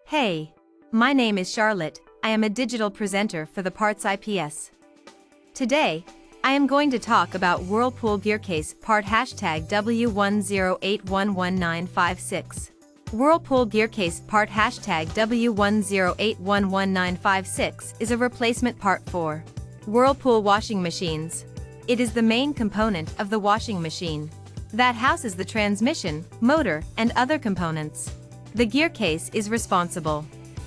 Hey, my name is Charlotte. I am a digital presenter for the PartsIPS. Today, I am going to talk about Whirlpool GEARCASE part #W10811956. Whirlpool GEARCASE part #W10811956 is a replacement part for Whirlpool washing machines. It is the main component of the washing machine that houses the transmission, motor, and other components. The gear case is responsible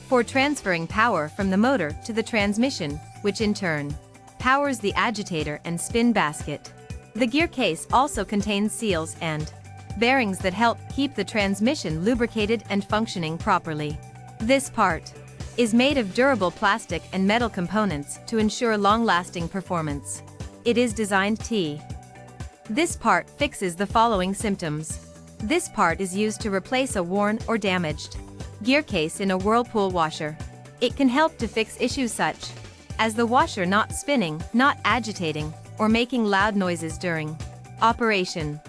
for transferring power from the motor to the transmission, which in turn powers the agitator and spin basket. The gear case also contains seals and bearings that help keep the transmission lubricated and functioning properly. This part is made of durable plastic and metal components to ensure long-lasting performance. It is designed to. This part fixes the following symptoms. This part is used to replace a worn or damaged gear case in a Whirlpool washer. It can help to fix issues such as the washer not spinning, not agitating, or making loud noises during operation.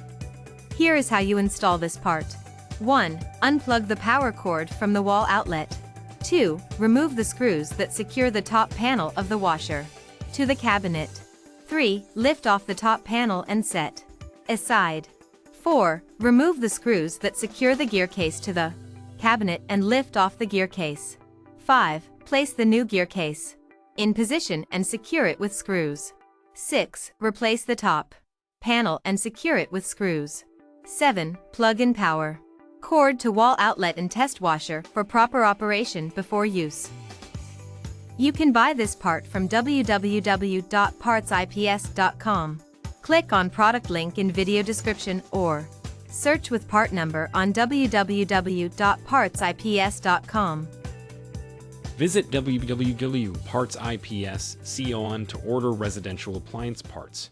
Here is how you install this part. 1. Unplug the power cord from the wall outlet. 2. Remove the screws that secure the top panel of the washer to the cabinet. 3. Lift off the top panel and set aside. 4. Remove the screws that secure the gear case to the cabinet and lift off the gear case. 5. Place the new gear case in position and secure it with screws. 6. Replace the top panel and secure it with screws. 7. Plug in power cord to wall outlet and test washer for proper operation before use. You can buy this part from www.partsips.com. Click on product link in video description or search with part number on www.partsips.com. Visit www.partsips.com to order residential appliance parts.